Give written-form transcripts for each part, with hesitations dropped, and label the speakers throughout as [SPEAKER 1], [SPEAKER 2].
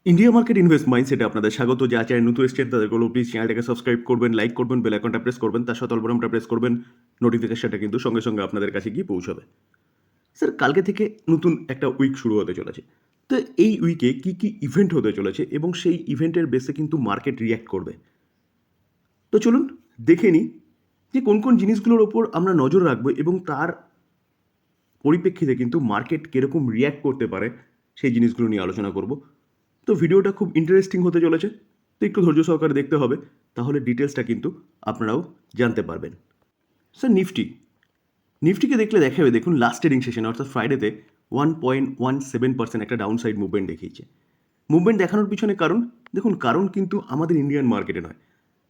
[SPEAKER 1] India market invest মাইন্ডসেটে আপনাদের স্বাগত। যা চ্যানেল নতুন এসেছেন তাদের বলবো প্লিজ চ্যানেলটাকে সাবস্ক্রাইব করবেন, লাইক করবেন, বেল আইকনটা প্রেস করবেন, তার সাথে অল বাটনটা প্রেস করবেন। নোটিফিকেশনটা কিন্তু সঙ্গে সঙ্গে আপনাদের কাছে গিয়ে পৌঁছাবে। স্যার, কালকে থেকে নতুন একটা উইক শুরু হতে চলেছে। তো এই উইকে কি কি ইভেন্ট হতে চলেছে এবং সেই ইভেন্টের বেসে কিন্তু মার্কেট রিয়্যাক্ট করবে। তো চলুন দেখে নিই যে কোন কোন জিনিসগুলোর ওপর আমরা নজর রাখবো এবং তার পরিপ্রেক্ষিতে কিন্তু মার্কেট কীরকম রিয়্যাক্ট করতে পারে সেই জিনিসগুলো নিয়ে আলোচনা করব। তো ভিডিওটা খুব ইন্টারেস্টিং হতে চলেছে, তো একটু ধৈর্য সহকারে দেখতে হবে, তাহলে ডিটেলসটা কিন্তু আপনারাও জানতে পারবেন। স্যার, নিফটিকে দেখলে দেখা যাবে, দেখুন লাস্ট ট্রেডিং সেশনে অর্থাৎ ফ্রাইডেতে 1.17% একটা ডাউন সাইড মুভমেন্ট দেখিয়েছে। মুভমেন্ট দেখানোর পিছনে কারণ, দেখুন কারণ কিন্তু আমাদের ইন্ডিয়ান মার্কেটে নয়,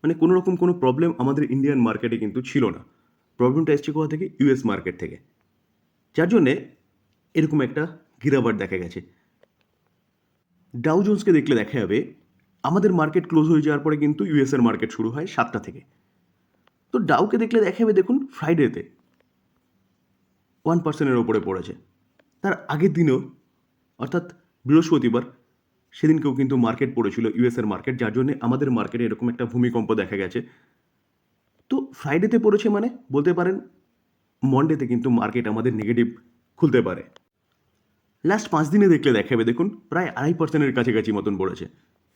[SPEAKER 1] মানে কোনো রকম কোনো প্রবলেম আমাদের ইন্ডিয়ান মার্কেটে কিন্তু ছিল না। প্রবলেমটা এসছে কোথা থেকে? ইউএস মার্কেট থেকে, যার জন্যে এরকম একটা গিরাবাট দেখা গেছে। ডাউ জোন্সকে দেখলে দেখা যাবে আমাদের মার্কেট ক্লোজ হয়ে যাওয়ার পরে কিন্তু ইউএসের মার্কেট শুরু হয় 7টা থেকে। তো ডাউকে দেখলে দেখা যাবে, দেখুন ফ্রাইডেতে 1%-এর ওপরে পড়েছে। তার আগের দিনও অর্থাৎ বৃহস্পতিবার সেদিনকেও কিন্তু মার্কেট পড়েছিল ইউএসের মার্কেট, যার জন্য আমাদের মার্কেটে এরকম একটা ভূমিকম্প দেখা গেছে। তো ফ্রাইডেতে পড়েছে মানে বলতে পারেন মন্ডেতে কিন্তু মার্কেট আমাদের নেগেটিভ খুলতে পারে। লাস্ট 5 দিনে দেখলে দেখা যাবে, দেখুন প্রায় 2.5%-এর কাছাকাছি মতন পড়েছে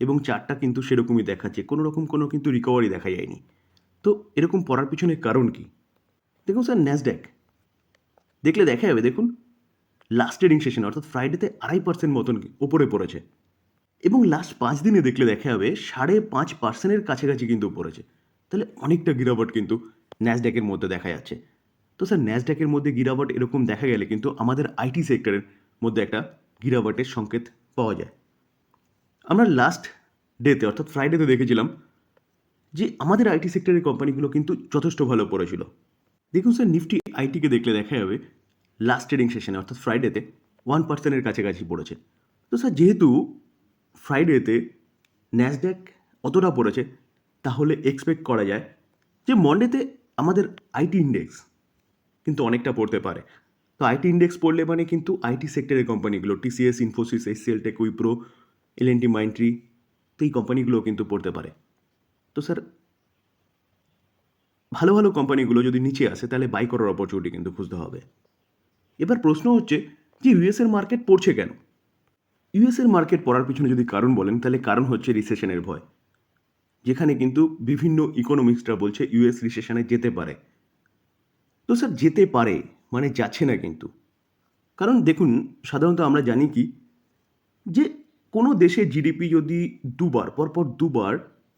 [SPEAKER 1] এবং চার্টটা কিন্তু সেরকমই দেখাচ্ছে, কোনো রকম কোনো কিন্তু রিকভারি দেখা যায়নি। তো এরকম পড়ার পিছনে কারণ কি? দেখুন স্যার, ন্যাসড্যাক দেখলে দেখা যাবে, দেখুন লাস্ট ট্রেডিং সেশন অর্থাৎ ফ্রাইডেতে 2.5% মতন ওপরে পড়েছে এবং লাস্ট 5 দিনে দেখলে দেখা যাবে 5.5%-এর কাছাকাছি কিন্তু পড়েছে। তাহলে অনেকটা গিরাবট কিন্তু ন্যাসড্যাকের মধ্যে দেখা যাচ্ছে। তো স্যার, ন্যাসড্যাকের মধ্যে গিরাবট এরকম দেখা গেলে কিন্তু আমাদের আইটি সেক্টরের মধ্যে একটা গিরাবটের সংকেত পাওয়া যায়। আমরা লাস্ট ডেতে অর্থাৎ ফ্রাইডেতে দেখেছিলাম যে আমাদের আইটি সেক্টরের কোম্পানিগুলো কিন্তু যথেষ্ট ভালো পড়েছিল। দেখুন স্যার, নিফটি আইটিকে দেখলে দেখা যাবে লাস্ট ট্রেডিং সেশনে অর্থাৎ ফ্রাইডেতে 1%-এর কাছাকাছি পড়েছে। তো স্যার, যেহেতু ফ্রাইডেতে ন্যাসড্যাক অতটা পড়েছে, তাহলে এক্সপেক্ট করা যায় যে মন্ডেতে আমাদের আইটি ইন্ডেক্স কিন্তু অনেকটা পড়তে পারে। তো আইটি ইন্ডেক্স পড়লে মানে কিন্তু আইটি সেক্টরের কোম্পানিগুলো টিসিএস, ইনফোসিস, এসসিএল টেক, উইপ্রো, এলএনটি, মাইন্ডট্রি, তো এই কোম্পানিগুলো কিন্তু পড়তে পারে। তো স্যার, ভালো ভালো কোম্পানিগুলো যদি নিচে আসে তাহলে বাই করার অপরচুনিটি কিন্তু খুঁজতে হবে। এবার প্রশ্ন হচ্ছে যে ইউএসের মার্কেট পড়ছে কেন? ইউএসের মার্কেট পড়ার পিছনে যদি কারণ বলেন তাহলে কারণ হচ্ছে রিসেশনের ভয়, যেখানে কিন্তু বিভিন্ন ইকোনমিক্সরা বলছে ইউএস রিসেশনে যেতে পারে। তো স্যার, যেতে পারে মানে যাচ্ছে না কিন্তু। কারণ দেখুন, সাধারণত আমরা জানি কি যে কোনো দেশের জিডিপি যদি পরপর দুবার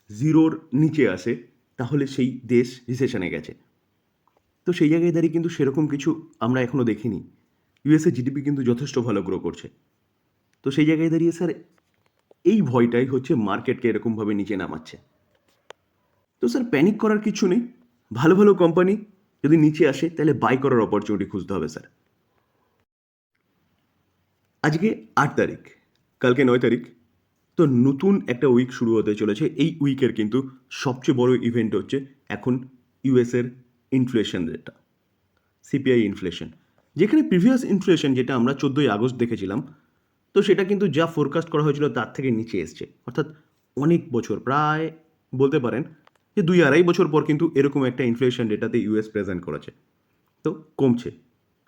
[SPEAKER 1] জিরোর নিচে আসে তাহলে সেই দেশ রিসেশনে গেছে। তো সেই জায়গায় দাঁড়িয়ে কিন্তু সেরকম কিছু আমরা এখনও দেখিনি। ইউএসএ জিডিপি কিন্তু যথেষ্ট ভালো গ্রো করছে। তো সেই জায়গায় দাঁড়িয়ে স্যার এই ভয়টাই হচ্ছে মার্কেটকে এরকমভাবে নিচে নামাচ্ছে। তো স্যার, প্যানিক করার কিছু নেই। ভালো ভালো কোম্পানি যদি নিচে আসে তাহলে বাই করার অপরচুনিটি খুঁজতে হবে স্যার। আজকে 8 তারিখ, কালকে 9 তারিখ। তো নতুন একটা উইক শুরু হতে চলেছে। এই উইকের কিন্তু সবচেয়ে বড় ইভেন্ট হচ্ছে এখন ইউএসের ইনফ্লেশন রেটটা, সিপিআই ইনফ্লেশন, যেখানে প্রিভিয়াস ইনফ্লেশন যেটা আমরা 14ই আগস্ট দেখেছিলাম, তো সেটা কিন্তু যা ফোরকাস্ট করা হয়েছিল তার থেকে নিচে এসছে। অর্থাৎ অনেক বছর, প্রায় বলতে পারেন যে 2-2.5 বছর পর কিন্তু এরকম একটা ইনফ্লেশন ডেটাতে ইউএস প্রেজেন্ট করেছে। তো কমছে,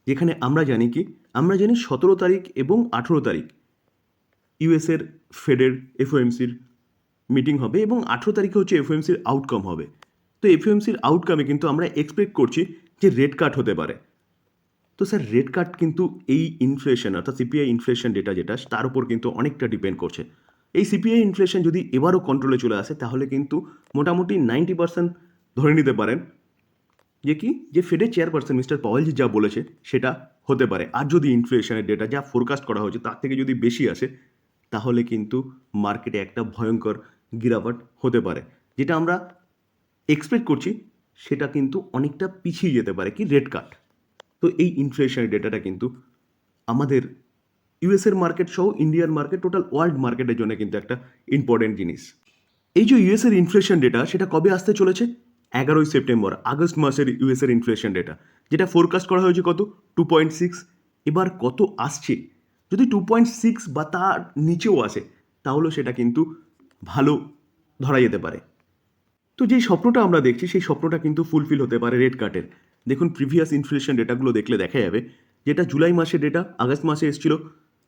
[SPEAKER 1] যেখানে আমরা জানি কি, আমরা জানি 17 তারিখ এবং 18 তারিখ ইউএসের ফেডের এফওএমসির মিটিং হবে এবং 18 তারিখে হচ্ছে এফওএমসির আউটকাম হবে। তো এফওএমসির আউটকামে কিন্তু আমরা এক্সপেক্ট করছি যে রেট কাট হতে পারে। তো স্যার, রেট কাট কিন্তু এই ইনফ্লেশন অর্থাৎ সিপিআই ইনফ্লেশন ডেটা যেটা, তার উপর কিন্তু অনেকটা ডিপেন্ড করছে। এই সিপিআই ইনফ্লেশন যদি এবারও কন্ট্রোলে চলে আসে তাহলে কিন্তু মোটামুটি 90% ধরে নিতে পারেন যে কি, যে ফেডের চেয়ারপারসন মিস্টার পাওয়েল যা বলেছে সেটা হতে পারে। আর যদি ইনফ্লেশনের ডেটা যা ফোরকাস্ট করা হয়েছে তার থেকে যদি বেশি আসে তাহলে কিন্তু মার্কেটে একটা ভয়ঙ্কর গিরাবট হতে পারে। যেটা আমরা এক্সপেক্ট করছি সেটা কিন্তু অনেকটা পিছিয়ে যেতে পারে, কি রেট কাট। তো এই ইনফ্লেশনের ডেটাটা কিন্তু আমাদের ইউএসের মার্কেট সহ ইন্ডিয়ান মার্কেট, টোটাল ওয়ার্ল্ড মার্কেটের জন্য কিন্তু একটা ইম্পর্টেন্ট জিনিস। এই যে ইউএসের ইনফ্লেশন ডেটা, সেটা কবে আসতে চলেছে? 11ই সেপ্টেম্বর, আগস্ট মাসের ইউএসের ইনফ্লেশন ডেটা, যেটা ফোরকাস্ট করা হয়েছে কত? 2.6। এবার কত আসছে? যদি 2.6 বা তার নিচেও আসে তাহলেও সেটা কিন্তু ভালো ধরা যেতে পারে। তো যেই স্বপ্নটা আমরা দেখছি সেই স্বপ্নটা কিন্তু ফুলফিল হতে পারে রেট কাটের। দেখুন প্রিভিয়াস ইনফ্লেশন ডেটাগুলো দেখলে দেখা যাবে যেটা জুলাই মাসের ডেটা আগস্ট মাসে এসেছিল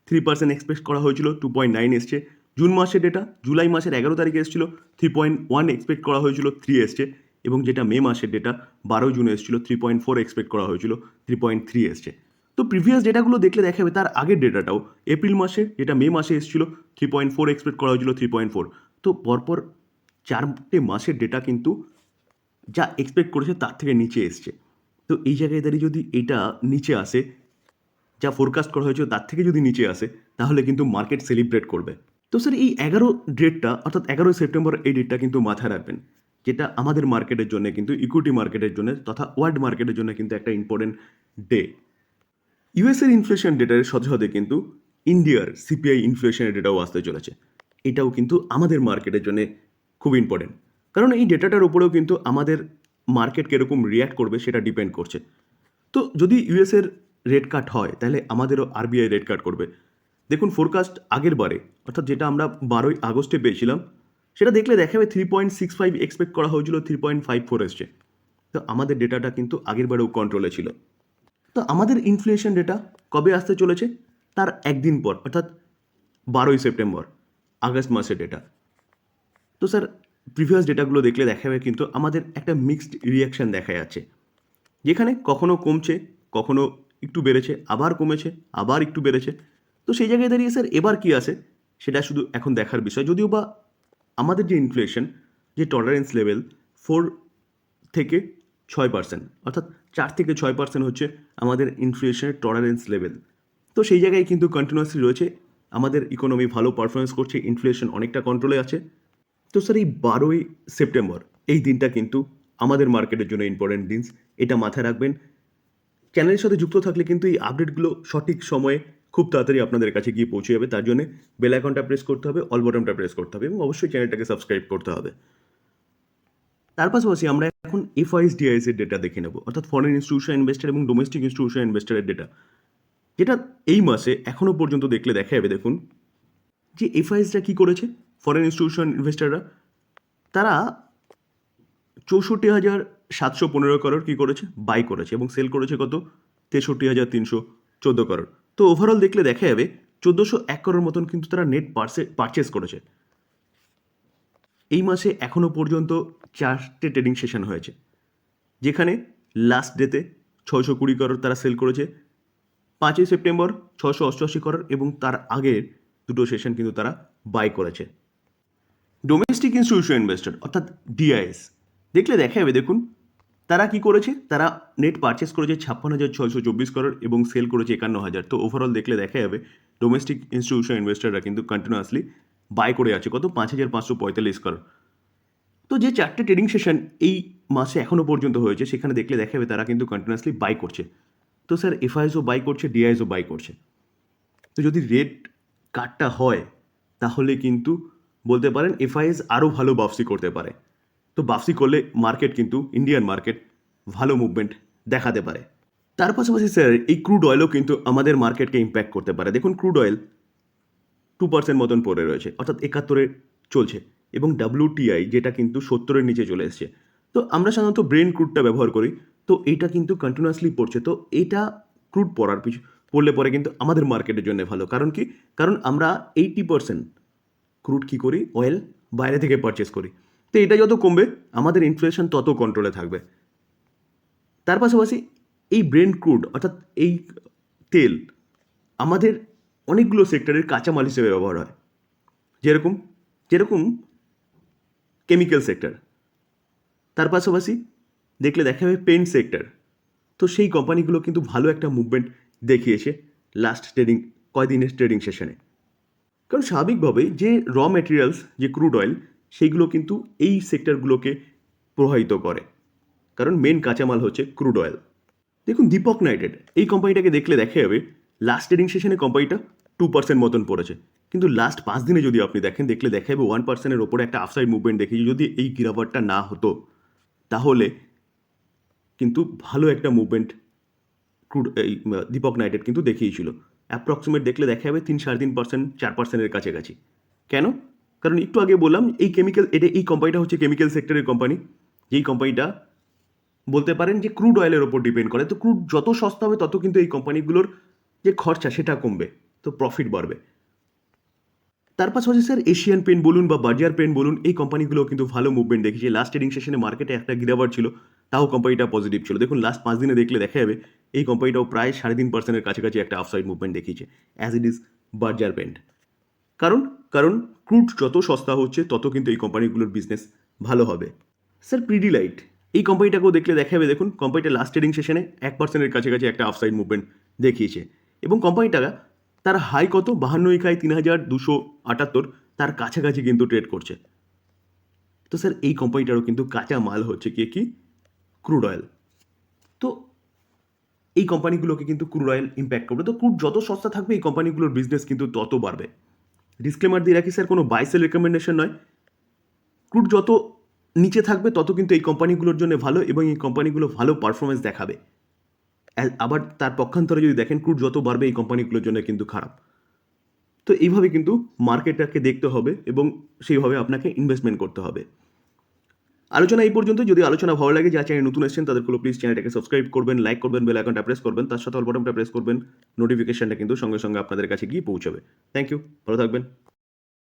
[SPEAKER 1] 3% এক্সপেক্ট করা হয়েছিল 2.9 এসছে। জুন মাসের ডেটা জুলাই মাসের 11 তারিখে এসেছিল 3.1 এক্সপেক্ট করা হয়েছিল 3 এসছে, এবং যেটা মে মাসের ডেটা 12 জুন এসেছিল 3.4 এক্সপেক্ট করা হয়েছিল 3.3 এসছে। তো প্রিভিয়াস ডেটাগুলো দেখলে দেখা যাবে তার আগের ডেটাটাও এপ্রিল মাসে যেটা মে মাসে এসেছিল 3.4 এক্সপেক্ট করা হয়েছিল 3.4। তো পরপর 4টে মাসের ডেটা কিন্তু যা এক্সপেক্ট করেছে তার থেকে নিচে এসছে। তো এই জায়গায় দাঁড়িয়ে যদি এটা নিচে আসে, যা ফোরকাস্ট করা হয়েছিল তার থেকে যদি নিচে আসে, তাহলে কিন্তু মার্কেট সেলিব্রেট করবে। তো স্যার এই 11 ডেটটা অর্থাৎ 11 সেপ্টেম্বর এই ডেটটা কিন্তু মাথায় রাখবেন, যেটা আমাদের মার্কেটের জন্য কিন্তু ইকুইটি মার্কেটের জন্য তথা ওয়ার্ল্ড মার্কেটের জন্য কিন্তু একটা ইম্পর্টেন্ট ডে। ইউএসের ইনফ্লেশন ডেটার সাথে সাথে কিন্তু ইন্ডিয়ার সিপিআই ইনফ্লেশনের ডেটাও আসতে চলেছে। এটাও কিন্তু আমাদের মার্কেটের জন্য খুব ইম্পর্টেন্ট, কারণ এই ডেটাটার উপরেও কিন্তু আমাদের মার্কেট কীরকম রিয়্যাক্ট করবে সেটা ডিপেন্ড করছে। তো যদি ইউএসের রেট কাট হয় তাহলে আমাদেরও আরবিআই রেট কাট করবে। দেখুন ফোরকাস্ট আগের বারে অর্থাৎ যেটা আমরা 12 আগস্টে পেয়েছিলাম সেটা দেখলে দেখা যাবে 3.65 এক্সপেক্ট করা হয়েছিল 3.54 এসছে। তো আমাদের ডেটাটা কিন্তু আগের বারেও কন্ট্রোলে ছিল। তো আমাদের ইনফ্লেশন ডেটা কবে আসতে চলেছে তার একদিন পর অর্থাৎ 12 সেপ্টেম্বর, আগস্ট মাসের ডেটা। তো স্যার প্রিভিয়াস ডেটাগুলো দেখলে দেখা যাবে কিন্তু আমাদের একটা মিক্সড রিয়াকশান দেখা যাচ্ছে, যেখানে কখনো কমছে, কখনো একটু বেড়েছে, আবার কমেছে, আবার একটু বেড়েছে। তো সেই জায়গায় দাঁড়িয়ে স্যার এবার কি আসে সেটা শুধু এখন দেখার বিষয়। যদিও বা আমাদের যে ইনফ্লেশন যে টলারেন্স লেভেল 4 থেকে 6%, অর্থাৎ 4 থেকে 6% হচ্ছে আমাদের ইনফ্লেশনের টলারেন্স লেভেল। তো সেই জায়গায় কিন্তু কন্টিনিউয়াসলি রয়েছে, আমাদের ইকোনমি ভালো পারফরমেন্স করছে, ইনফ্লেশন অনেকটা কন্ট্রোলে আছে। তো স্যার এই 12 সেপ্টেম্বর এই দিনটা কিন্তু আমাদের মার্কেটের জন্য ইম্পর্টেন্ট দিন, এটা মাথায় রাখবেন। চ্যানেলের সাথে যুক্ত থাকলে কিন্তু এই আপডেটগুলো সঠিক সময়ে খুব তাড়াতাড়ি আপনাদের কাছে গিয়ে পৌঁছে যাবে। তার জন্য বেল আইকনটা প্রেস করতে হবে, অল বটনটা প্রেস করতে হবে, এবং অবশ্যই চ্যানেলটাকে সাবস্ক্রাইব করতে হবে। তার পাশাপাশি আমরা এখন এফআইএস ডিআইএস এর ডেটা দেখে নেব, অর্থাৎ ফরেন ইনস্টিটিউশন ইনভেস্টর এবং ডোমেস্টিক ইনস্টিটিউশন ইনভেস্টরের ডেটা, যেটা এই মাসে এখনও পর্যন্ত দেখলে দেখা যাবে। দেখুন যে এফআইএসরা কী করেছে, ফরেন ইনস্টিটিউশন ইনভেস্টররা তারা 64,715 করোড় কী করেছে, বাই করেছে, এবং সেল করেছে কত, 63,314 করোড়। তো ওভারঅল দেখলে দেখা যাবে 1,401 করোড় মতন কিন্তু তারা নেট পারচেস করেছে। এই মাসে এখনও পর্যন্ত 4টে ট্রেডিং সেশন হয়েছে, যেখানে লাস্ট ডেতে 620 করোড় তারা সেল করেছে, 5 সেপ্টেম্বর 688 করোড়, এবং তার আগের দুটো সেশন কিন্তু তারা বাই করেছে। ডোমেস্টিক ইনস্টিটিউশন ইনভেস্টর অর্থাৎ ডিআইএস দেখলে দেখা যাবে, দেখুন তারা কি করেছে, তারা নেট পারচেস করেছে 56,624 করোড় এবং সেল করেছে 51,000। তো ওভারঅল দেখলে দেখা যাবে ডোমেস্টিক ইনস্টিটিউশন ইনভেস্টররা কিন্তু কন্টিনিউয়াসলি বাই করে আছে কত, 5,545 করোড়। তো যে 4টে ট্রেডিং সেশন এই মাসে এখনও পর্যন্ত হয়েছে সেখানে দেখলে দেখা যাবে তারা কিন্তু কন্টিনিউয়াসলি বাই করছে। তো স্যার এফআইএসও বাই করছে, ডিআইএসও বাই করছে। তো যদি রেট কাটটা হয় তাহলে কিন্তু বলতে পারেন এফআইএস আরও ভালো বাপসি করতে পারে। তো বাপসি করলে মার্কেট কিন্তু ইন্ডিয়ান মার্কেট ভালো মুভমেন্ট দেখাতে পারে। তার পাশাপাশি স্যার এই ক্রুড অয়েলও কিন্তু আমাদের মার্কেটকে ইম্প্যাক্ট করতে পারে। দেখুন ক্রুড অয়েল 2% মতন পড়ে রয়েছে, অর্থাৎ 71-এ চলছে, এবং WTI যেটা কিন্তু 70-এর নিচে চলে এসছে। তো আমরা সাধারণত ব্রেন ক্রুডটা ব্যবহার করি, তো এইটা কিন্তু কন্টিনিউয়াসলি পড়ছে। তো এটা ক্রুড পড়লে পরে কিন্তু আমাদের মার্কেটের জন্য ভালো। কারণ কি, কারণ আমরা 80% ক্রুড কী করি, অয়েল বাইরে থেকে পারচেস করি। তো এটা যত কমবে আমাদের ইনফ্লেশন তত কন্ট্রোলে থাকবে। তার পাশাপাশি এই ব্রেন ক্রুড অর্থাৎ এই তেল আমাদের অনেকগুলো সেক্টরের কাঁচামাল হিসেবে ব্যবহার হয়, যেরকম যেরকম কেমিক্যাল সেক্টর। তার পাশাপাশি দেখলে দেখা যাবে পেইন্ট সেক্টর। তো সেই কোম্পানিগুলো কিন্তু ভালো একটা মুভমেন্ট দেখিয়েছে লাস্ট কয়দিনের ট্রেডিং সেশনে। কারণ স্বাভাবিকভাবেই যে র মেটেরিয়ালস যে ক্রুড অয়েল সেইগুলো কিন্তু এই সেক্টরগুলোকে প্রভাবিত করে, কারণ মেন কাঁচামাল হচ্ছে ক্রুড অয়েল। দেখুন দীপক নাইট্রেট এই কোম্পানিটাকে দেখলে দেখা যাবে লাস্ট ট্রেডিং সেশনে কোম্পানিটা 2% মতন পড়েছে, কিন্তু লাস্ট 5 দিনে যদি আপনি দেখেন দেখলে দেখা যাবে 1%-এর ওপরে একটা আফসাইড মুভমেন্ট দেখিয়েছে। যদি এই গিরাবারটা না হতো তাহলে কিন্তু ভালো একটা মুভমেন্ট এই দীপক নাইট্রেট কিন্তু দেখিয়েছিল। অ্যাপ্রক্সিমেট দেখলে দেখা যাবে 3-3.5%, 4%-এর কাছাকাছি। কেন? কারণ একটু আগে বললাম এই কোম্পানিটা হচ্ছে কেমিক্যাল সেক্টরের কোম্পানি, যেই কোম্পানিটা বলতে পারেন যে ক্রুড অয়েলের ওপর ডিপেন্ড করে। তো ক্রুড যত সস্তা হবে তত কিন্তু এই কোম্পানিগুলোর যে খরচা সেটা কমবে, তো প্রফিট বাড়বে। তার পাশাপাশি স্যার এশিয়ান পেইন্ট বলুন বা বার্জার পেইন্ট বলুন, এই কোম্পানিগুলো কিন্তু ভালো মুভমেন্ট দেখিয়েছে। লাস্ট ট্রেডিং সেশনে মার্কেটে একটা গিরাবার ছিল, তাও কোম্পানিটা পজিটিভ ছিল। দেখুন লাস্ট 5 দিনে দেখলে দেখা যাবে এই কোম্পানিটাও প্রায় 3.5%-এর কাছাকাছি একটা আপসাইড মুভমেন্ট দেখিয়েছে, as it is Berger paint. কারণ কারণ ক্রুড যত সস্তা হচ্ছে তত কিন্তু এই কোম্পানিগুলোর বিজনেস ভালো হবে। স্যার পিডিলাইট, এই কোম্পানিটাকেও দেখলে দেখা যাবে, দেখুন কোম্পানিটা লাস্ট ট্রেডিং সেশনে 1%-এর কাছাকাছি একটা আপসাইড মুভমেন্ট দেখিয়েছে এবং কোম্পানিটা তার হাই কত 52 ইকায় 3,278, তার কাছাকাছি কিন্তু ট্রেড করছে। তো স্যার এই কোম্পানিটারও কিন্তু কাঁচা মাল হচ্ছে কি ক্রুড অয়েল। তো এই কোম্পানিগুলোকে কিন্তু ক্রুড অয়েল ইম্প্যাক্ট করবে। তো ক্রুড যত সস্তা থাকবে এই কোম্পানিগুলোর বিজনেস কিন্তু তত বাড়বে। ডিসক্লেমার দিয়ে রাখি স্যার, কোনো বাই সেল রেকমেন্ডেশন নয়। ক্রুড যত নিচে থাকবে তত কিন্তু এই কোম্পানিগুলোর জন্য ভালো এবং এই কোম্পানিগুলো ভালো পারফরমেন্স দেখাবে। আবার তার পক্ষান্তরে যদি দেখেন ক্রুড যত বাড়বে এই কোম্পানিগুলোর জন্য কিন্তু খারাপ। তো এইভাবে কিন্তু মার্কেটটাকে দেখতে হবে এবং সেইভাবে আপনাকে ইনভেস্টমেন্ট করতে হবে। আলোচনা এই পর্যন্ত। যদি আলোচনা ভালো লাগে, যা চ্যানেল নতুন এসেছেন তাদেরগুলো প্লিজ চ্যানেলটাকে সাবস্ক্রাইব করবেন, লাইক করবেন, বেল আইকনটা প্রেস করবেন, তার সাথে অল বাটনটা প্রেস করবেন, নোটিফিকেশনটা কিন্তু সঙ্গে সঙ্গে আপনাদের কাছে গিয়ে পৌঁছাবে। থ্যাংক ইউ, ভালো থাকবেন।